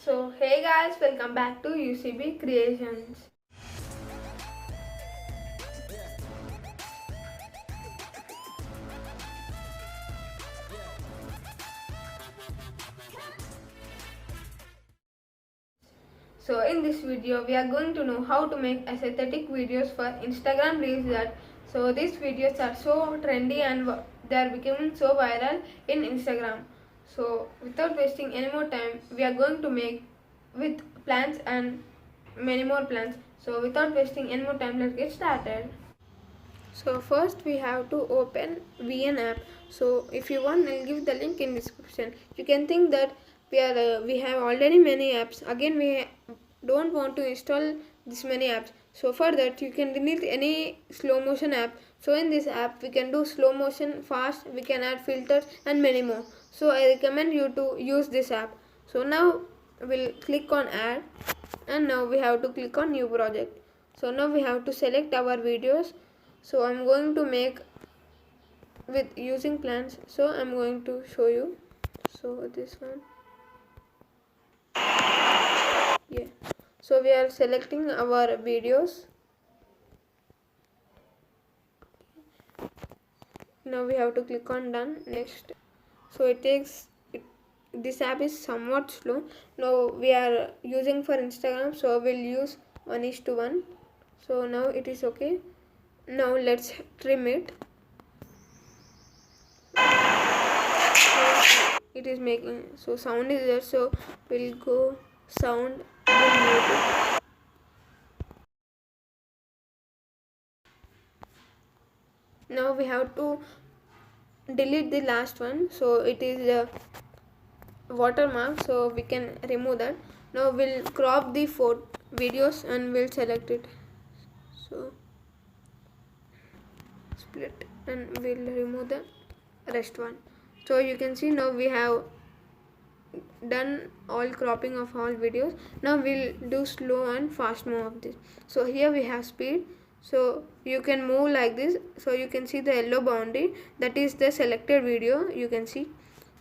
So hey guys, welcome back to UCB Creations. So in this video we are going to know how to make aesthetic videos for Instagram Reels. So these videos are so trendy and they are becoming so viral in Instagram. So without wasting any more time, we are going to make with plans and many more plans. So without wasting any more time, let's get started. So first we have to open VN app. So if you want, I'll give the link in description. You can think that we have already many apps. Again, we don't want to install this many apps. So for that, you can delete any slow motion app. So in this app, we can do slow motion fast. We can add filters and many more. So I recommend you to use this app. So now we'll click on add, and now we have to click on new project. So now we have to select our videos. So I'm going to make with using plants, so I'm going to show you. So this one, yeah. So we are selecting our videos. Now we have to click on done. Next. So it takes it, this app is somewhat slow. Now we are using for Instagram, so we'll use 1:1. So now it is okay. Now let's trim it. It is making, so sound is there, so we'll go sound, we'll mute it. Now we have to delete the last one, so it is a watermark, so we can remove that. Now we'll crop the videos and we'll select it. So split and we'll remove the rest one. So you can see now we have done all cropping of all videos. Now we'll do slow and fast move of this. So here we have speed, so you can move like this. So you can see the yellow boundary, that is the selected video, you can see.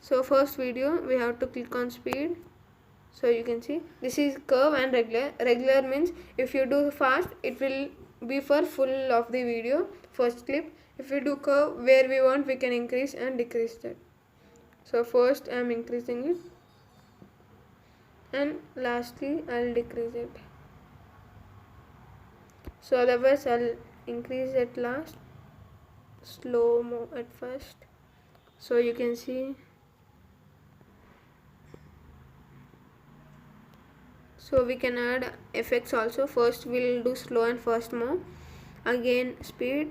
So first video we have to click on speed. So you can see this is curve and regular means if you do fast it will be for full of the video first clip. If we do curve, where we want we can increase and decrease that. So first I am increasing it, and lastly I'll decrease it. So otherwise I'll increase at last, slow mo at first. So you can see, so we can add effects also. First we'll do slow and fast mo, again speed.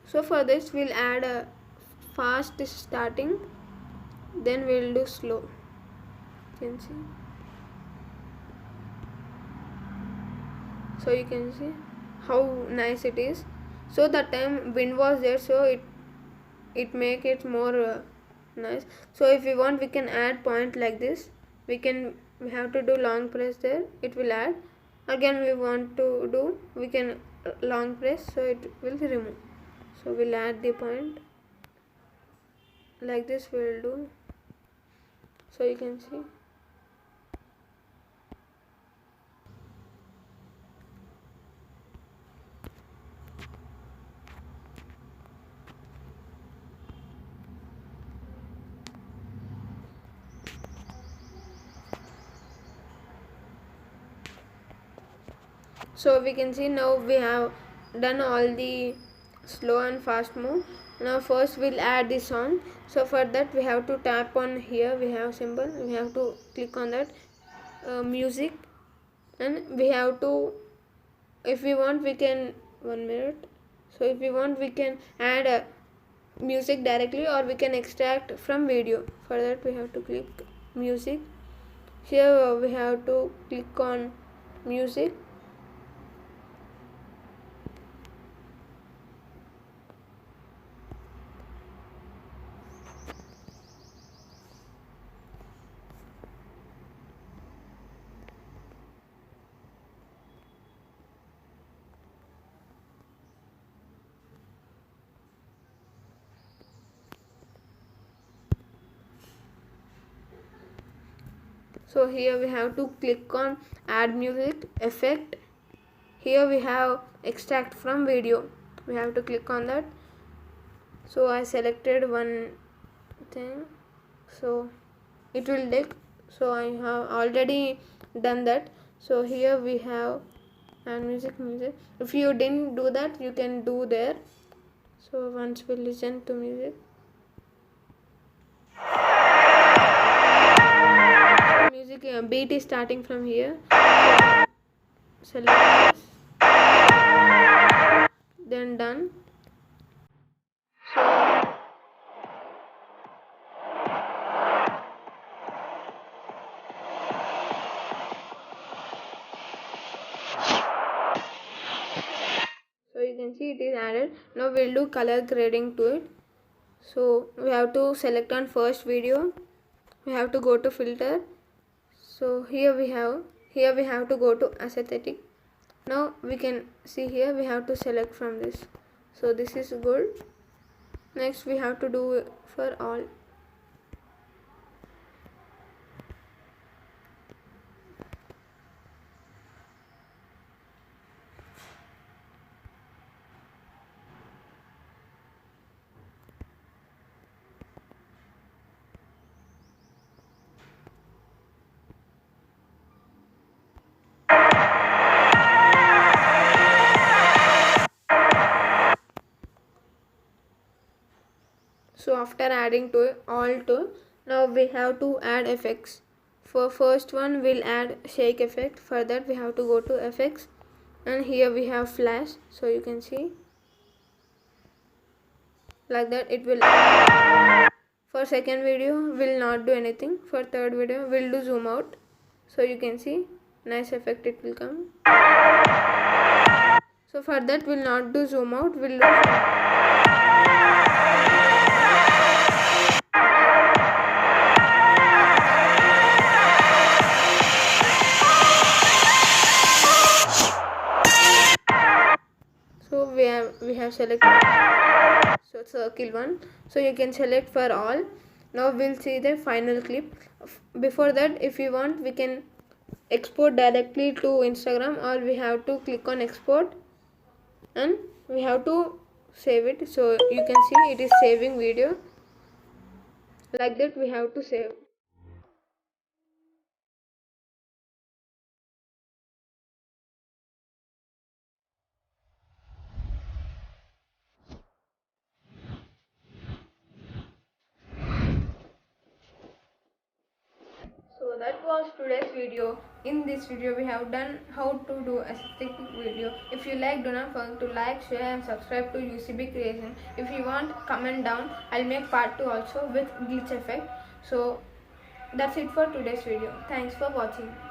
So for this we'll add a fast starting, then we'll do slow. You can see, so you can see how nice it is. So that time wind was there, so it make it more nice. So if we want we can add point like this. We have to do long press there, it will add. Again we want to do, we can long press, so it will remove. So we'll add the point like this, we'll do. So you can see, so we can see now we have done all the slow and fast move. Now first we'll add the song. So for that we have to tap on here, we have symbol, we have to click on that, music, and we have to, if we want we can, 1 minute. So if we want we can add a music directly, or we can extract from video. For that we have to click music. Here we have to click on music. So here we have to click on add music effect. Here we have extract from video. We have to click on that. So I selected one thing, so it will take. So I have already done that. So here we have add music. If you didn't do that, you can do there. So once we listen to music, beat is starting from here. So select this, then done. So you can see it is added. Now we'll do color grading to it. So we have to select on first video. We have to go to filter. So here we have to go to aesthetic. Now we can see here we have to select from this. So this is good. Next we have to do for all. So after adding to all to, now we have to add effects. For first one we'll add shake effect. For that we have to go to effects, and here we have flash. So you can see like that it will. For second video we'll not do anything. For third video we'll do zoom out. So you can see nice effect it will come. So for that we'll not do zoom out, we'll do zoom out. So we have selected so circle one. So you can select for all. Now we'll see the final clip. Before that, if you want, we can export directly to Instagram, or we have to click on export and we have to save it. So you can see it is saving video. Like that we have to save. So that was today's video. In this video we have done how to do aesthetic video. If you like, do not forget to like, share and subscribe to UCB Creation. If you want, comment down. I'll make part 2 also with glitch effect. So that's it for today's video. Thanks for watching.